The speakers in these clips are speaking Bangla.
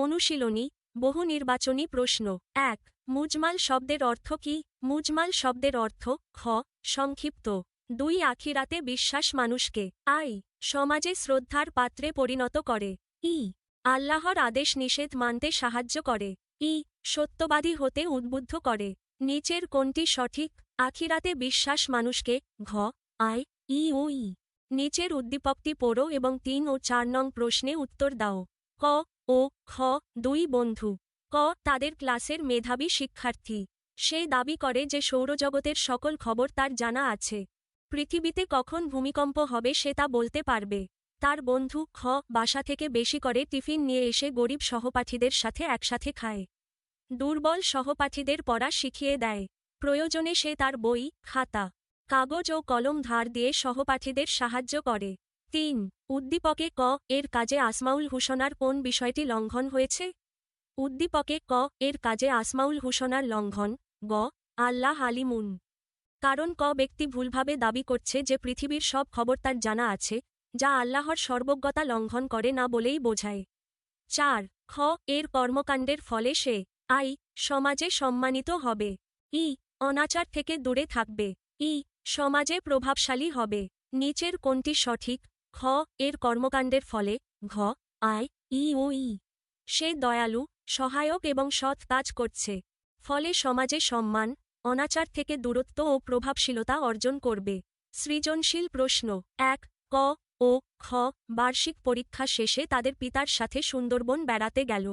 অনুশীলনী বহু নির্বাচনী প্রশ্ন ১ মুজমাল শব্দের অর্থ কি? মুজমাল শব্দের অর্থ খ সংক্ষিপ্ত। ২ আখিরাতে বিশ্বাস মানুষকে আই সমাজে শ্রদ্ধার পাত্রে পরিণত করে। ই আল্লাহর আদেশ নিষেধ মানতে সাহায্য করে। ই সত্যবাদী হতে উদ্বুদ্ধ করে। নিচের কোনটি সঠিক? আখিরাতে বিশ্বাস মানুষকে ঘ আই ই ও ই। নিচের উদ্দীপকটি পড়ো এবং ৩ ও ৪ নং প্রশ্নে উত্তর দাও। ক ও খ ২ বন্ধু। ক তাদের ক্লাসের মেধাবী শিক্ষার্থী। সে দাবি করে যে সৌরজগতের সকল খবর তার জানা আছে। পৃথিবীতে কখন ভূমিকম্প হবে সে তা বলতে পারবে। তার বন্ধু খ বাসা থেকে বেশি করে টিফিন নিয়ে এসে গরিব সহপাঠীদের সাথে একসাথে খায়। দুর্বল সহপাঠীদের পড়া শিখিয়ে দেয়। প্রয়োজনে সে তার বই খাতা কাগজ ও কলম ধার দিয়ে সহপাঠীদের সাহায্য করে। ৩ উদ্দীপকে ক এর কাজে আসমাউল হুসনার কোন বিষয়টি লঙ্ঘন হয়েছে? উদ্দীপকে ক এর কাজে আসমাউল হুসনার লঙ্ঘন গ আল্লাহ আলিমুন। কারণ ক ব্যক্তি ভুলভাবে দাবি করছে যে পৃথিবীর সব খবর তার জানা আছে, যা আল্লাহর সর্বজ্ঞতা লঙ্ঘন করে না বলেই বোঝায়। ৪ খ এর কর্মকাণ্ডের ফলে সে আই সমাজে সম্মানিত হবে। ই অনাচার থেকে দূরে থাকবে। ই সমাজে প্রভাবশালী হবে। নিচের কোনটি সঠিক? খ এর কর্মকাণ্ডের ফলে ঘ আই ই ও ই। সে দয়ালু সহায়ক এবং সৎ কাজ করছে। ফলে সমাজে সম্মান অনাচার থেকে দূরত্ব ও প্রভাবশীলতা অর্জন করবে। সৃজনশীল প্রশ্ন ১ ক ও খ বার্ষিক পরীক্ষা শেষে তাদের পিতার সাথে সুন্দরবন বেড়াতে গেল।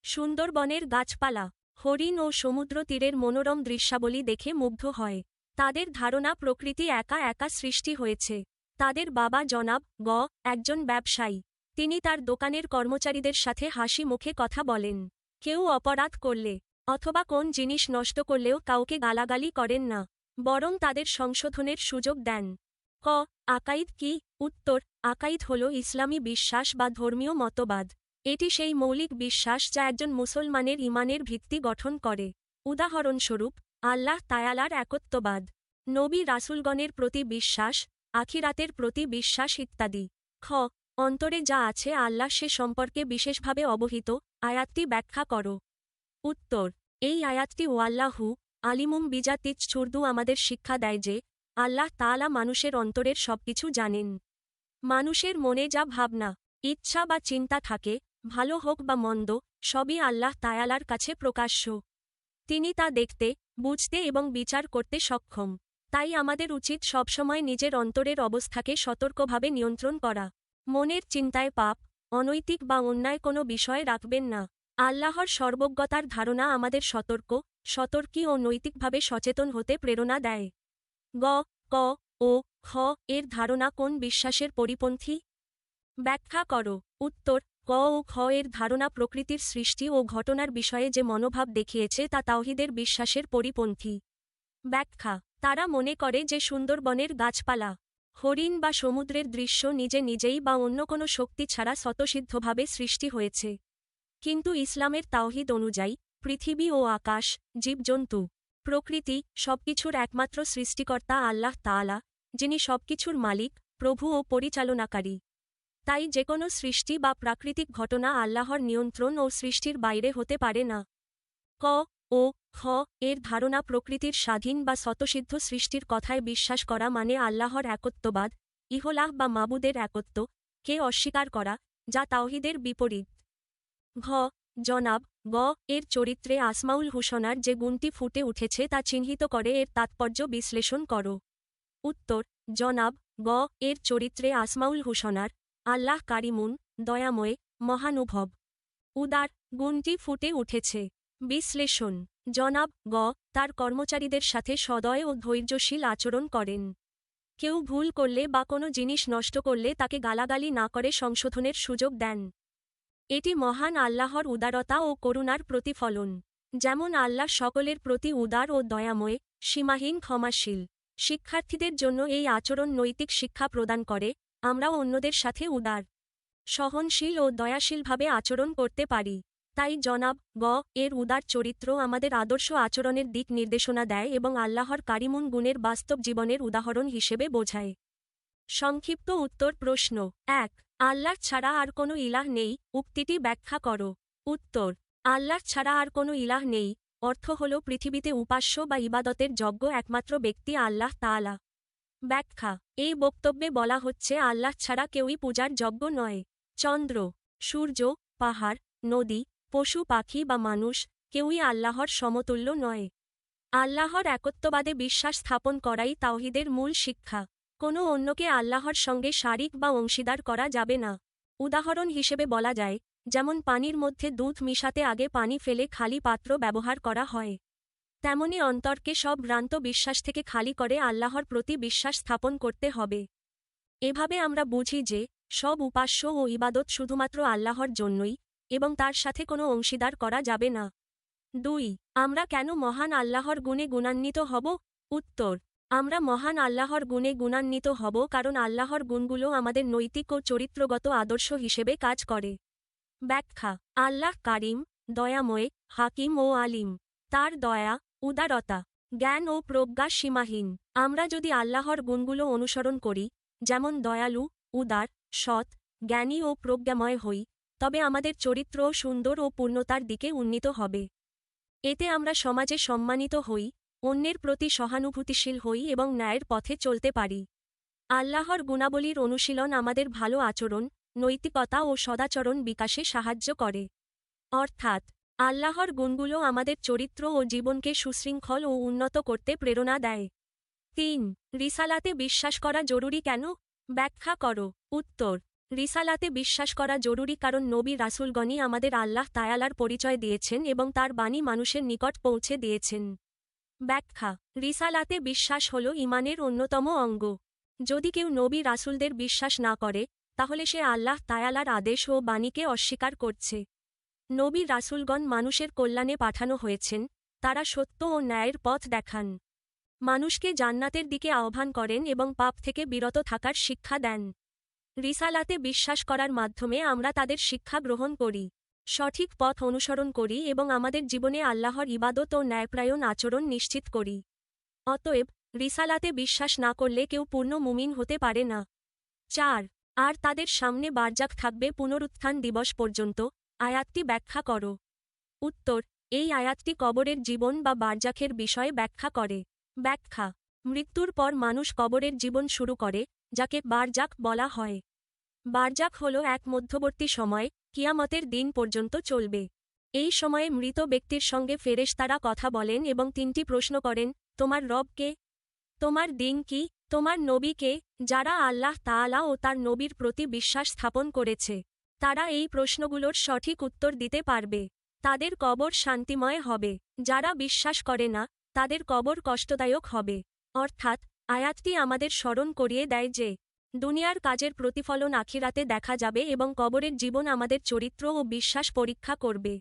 সুন্দরবনের গাছপালা হরিণ ও সমুদ্র তীরের মনোরম দৃশ্যাবলী দেখে মুগ্ধ হয়। তাদের ধারণা প্রকৃতি একা একা সৃষ্টি হয়েছে। তাদের বাবা জনাব গ একজন ব্যবসায়ী। তিনি তার দোকানের কর্মচারীদের সাথে হাসি মুখে কথা বলেন। কেউ অপরাধ করলে অথবা কোন জিনিস নষ্ট করলেও কাউকে গালাগালি করেন না, বরং তাদের সংশোধনের সুযোগ দেন। ক আকাইদ কি? উত্তর আকাইদ হল ইসলামী বিশ্বাস বা ধর্মীয় মতবাদ। এটি সেই মৌলিক বিশ্বাস যা একজন মুসলমানের ঈমানের ভিত্তি গঠন করে। উদাহরণস্বরূপ আল্লাহ তায়ালার একত্ববাদ, নবী রাসূলগণের প্রতি বিশ্বাস, আখিরাতের প্রতি বিশ্বাস ইত্যাদি। খ অন্তরে যা আছে আল্লাহ সে সম্পর্কে বিশেষভাবে অবহিত, আয়াতটি ব্যাখ্যা করো। উত্তর এই আয়াতটি ওয়াল্লাহু আলিমুম বিজাতিচ ছুরদু আমাদের শিক্ষা দেয় যে আল্লাহ তাআলা মানুষের অন্তরের সবকিছু জানেন। মানুষের মনে যা ভাবনা ইচ্ছা বা চিন্তা থাকে, ভালো হোক বা মন্দ, সবই আল্লাহ তায়ালার কাছে প্রকাশ্য। তিনি তা দেখতে বুঝতে এবং বিচার করতে সক্ষম। তাই আমাদের উচিত সবসময় নিজের অন্তরের অবস্থাকে সতর্কভাবে নিয়ন্ত্রণ করা। মনের চিন্তায় পাপ অনৈতিক বা অন্যায় কোনো বিষয় রাখবেন না। আল্লাহর সর্বজ্ঞতার ধারণা আমাদের সতর্কী ও নৈতিকভাবে সচেতন হতে প্রেরণা দেয়। গ ক ও খ এর ধারণা কোন বিশ্বাসের পরিপন্থী? ব্যাখ্যা করো। উত্তর ক ও খ এর ধারণা প্রকৃতির সৃষ্টি ও ঘটনার বিষয়ে যে মনোভাব দেখিয়েছে তা তাওহীদের বিশ্বাসের পরিপন্থী। ব্যাখ্যা তারা মনে করে যে সুন্দরবনের গাছপালা হরিণ বা সমুদ্রের দৃশ্য নিজে নিজেই বা অন্য কোনো শক্তি ছাড়া স্বতঃসিদ্ধভাবে সৃষ্টি হয়েছে। কিন্তু ইসলামের তাওহীদ অনুযায়ী পৃথিবী ও আকাশ জীবজন্তু প্রকৃতি সবকিছুর একমাত্র সৃষ্টিকর্তা আল্লাহ তাআলা, যিনি সবকিছুর মালিক প্রভু ও পরিচালনাকারী। তাই যেকোনো সৃষ্টি বা প্রাকৃতিক ঘটনা আল্লাহর নিয়ন্ত্রণ ও সৃষ্টির বাইরে হতে পারে না। ক ও খ এর ধারণা প্রকৃতির স্বাধীন বা স্বতঃসিদ্ধ সৃষ্টির কথায় বিশ্বাস করা মানে আল্লাহর একত্ববাদ, ইহলাহ বা মাবুদের একত্ব কে অস্বীকার করা, যা তাওহীদের বিপরীত। ঘ জনাব গ এর চরিত্রে আসমাউল হুসনার যে গুণটি ফুটে উঠেছে তা চিহ্নিত করে এর তাৎপর্য বিশ্লেষণ করো। উত্তর জনাব গ এর চরিত্রে আসমাউল হুসনার আল্লাহ কারিমুন দয়াময় মহানুভব উদার গুণটি ফুটে উঠেছে। বিশ্লেষণ জনাব গ তার কর্মচারীদের সাথে সদয় ও ধৈর্যশীল আচরণ করেন। কেউ ভুল করলে বা কোনো জিনিস নষ্ট করলে তাকে গালাগালি না করে সংশোধনের সুযোগ দেন। এটি মহান আল্লাহর উদারতা ও করুণার প্রতিফলন। যেমন আল্লাহ সকলের প্রতি উদার ও দয়াময় সীমাহীন ক্ষমাশীল। শিক্ষার্থীদের জন্য এই আচরণ নৈতিক শিক্ষা প্রদান করে, আমরাও অন্যদের সাথে উদার সহনশীল ও দয়াশীলভাবে আচরণ করতে পারি। তাই জনাব গ এর উদার চরিত্র আমাদের আদর্শ আচরণের দিক নির্দেশনা দেয় এবং আল্লাহর কারিমুন গুণের বাস্তব জীবনের উদাহরণ হিসেবে বোঝায়। সংক্ষিপ্ত উত্তর প্রশ্ন ১ আল্লাহ ছাড়া আর কোনো ইলাহ নেই, উক্তিটি ব্যাখ্যা করো। উত্তর, আল্লাহ ছাড়া আর কোনো ইলাহ নেই। অর্থ হল পৃথিবীতে উপাস্য বা ইবাদতের যোগ্য একমাত্র ব্যক্তি আল্লাহ তাআলা। ব্যাখ্যা, এই বক্তব্যে বলা হচ্ছে আল্লাহ ছাড়া কেউই পূজার যোগ্য নয়। চন্দ্র, সূর্য, পাহাড়, নদী, পশু পাখি বা মানুষ কেউই আল্লাহর সমতুল্য নয়। আল্লাহর একত্ববাদে বিশ্বাস স্থাপন করাই তাওহীদের মূল শিক্ষা। কোনো অন্যকে আল্লাহর সঙ্গে শারিক বা অংশীদার করা যাবে না। উদাহরণ হিসেবে বলা যায়, যেমন পানির মধ্যে দুধ মিশাতে আগে পানি ফেলে খালি পাত্র ব্যবহার করা হয়, তেমনি অন্তরকে সব ভ্রান্ত বিশ্বাস থেকে খালি করে আল্লাহর প্রতি বিশ্বাস স্থাপন করতে হবে। এভাবে আমরা বুঝি যে সব উপাস্য ও ইবাদত শুধুমাত্র আল্লাহর জন্যই, এবং তার সাথে কোনো অংশীদার করা যাবে না। 2. আমরা কেন মহান আল্লাহর গুণে গুণান্বিত হব? উত্তর, আমরা মহান আল্লাহর গুণে গুণান্বিত হব কারণ আল্লাহর গুণগুলো আমাদের নৈতিক ও চরিত্রগত আদর্শ হিসেবে কাজ করে। ব্যাখ্যা, আল্লাহ কারিম, দয়াময়, হাকিম ও আলিম। তার দয়া, উদারতা, জ্ঞান ও প্রজ্ঞা সীমাহীন। আমরা যদি আল্লাহর গুণগুলো অনুসরণ করি, যেমন দয়ালু, উদার, সৎ, জ্ঞানী ও প্রজ্ঞাময় হই, তবে আমাদের চরিত্রও সুন্দর ও পূর্ণতার দিকে উন্নীত হবে। এতে আমরা সমাজে সম্মানিত হই, অন্যের প্রতি সহানুভূতিশীল হই এবং ন্যায়ের পথে চলতে পারি। আল্লাহর গুণাবলীর অনুশীলন আমাদের ভালো আচরণ, নৈতিকতা ও সদাচরণ বিকাশে সাহায্য করে। অর্থাৎ, আল্লাহর গুণগুলো আমাদের চরিত্র ও জীবনকে সুশৃঙ্খল ও উন্নত করতে প্রেরণা দেয়। 3. রিসালাতে বিশ্বাস করা জরুরি কেন? ব্যাখ্যা করো। উত্তর, রিসালাতে বিশ্বাস করা জরুরি কারণ নবী রাসূলগণই আমাদের আল্লাহ তাআলার পরিচয় দিয়েছেন এবং তার বাণী মানুষের নিকট পৌঁছে দিয়েছেন। ব্যাখ্যা, রিসালাতে বিশ্বাস হল ঈমানের অন্যতম অঙ্গ। যদি কেউ নবী রাসূলদের বিশ্বাস না করে, তাহলে সে আল্লাহ তাআলার আদেশ ও বাণীকে অস্বীকার করছে। নবী রাসূলগণ মানুষের কল্যাণে পাঠানো হয়েছেন, তারা সত্য ও ন্যায়ের পথ দেখান, মানুষকে জান্নাতের দিকে আহ্বান করেন এবং পাপ থেকে বিরত থাকার শিক্ষা দেন। রিসালাতে বিশ্বাস করার মাধ্যমে আমরা তাদের শিক্ষা গ্রহণ করি, সঠিক পথ অনুসরণ করি এবং আমাদের জীবনে আল্লাহর ইবাদত ও ন্যায়প্রায়ণ আচরণ নিশ্চিত করি। অতএব, রিসালাতে বিশ্বাস না করলে কেউ পূর্ণ মুমিন হতে পারে না। 4. আর তাদের সামনে বারজাক থাকবে পুনরুত্থান দিবস পর্যন্ত। আয়াতটি ব্যাখ্যা করো। উত্তর, এই আয়াতটি কবরের জীবন বা বারজাখের বিষয়ে ব্যাখ্যা করে। ব্যাখ্যা, মৃত্যুর পর মানুষ কবরের জীবন শুরু করে, যাকে বারজাক বলা হয়। বারজাক হল এক মধ্যবর্তী সময়, কিয়ামতের দিন পর্যন্ত চলবে। এই সময়ে মৃত ব্যক্তির সঙ্গে ফেরেশতারা কথা বলেন এবং 3টি প্রশ্ন করেন: তোমার রব কে? তোমার দিন কি? তোমার নবী কে? যারা আল্লাহ তাআলা ও তার নবীর প্রতি বিশ্বাস স্থাপন করেছে, তারা এই প্রশ্নগুলোর সঠিক উত্তর দিতে পারবে। তাদের কবর শান্তিময় হবে। যারা বিশ্বাস করে না, তাদের কবর কষ্টদায়ক হবে। অর্থাৎ, আয়াতটি আমাদের স্মরণ করিয়ে দেয় যে দুনিয়ার কাজের প্রতিফলন আখিরাতে দেখা যাবে এবং কবরের জীবন আমাদের চরিত্র ও বিশ্বাস পরীক্ষা করবে।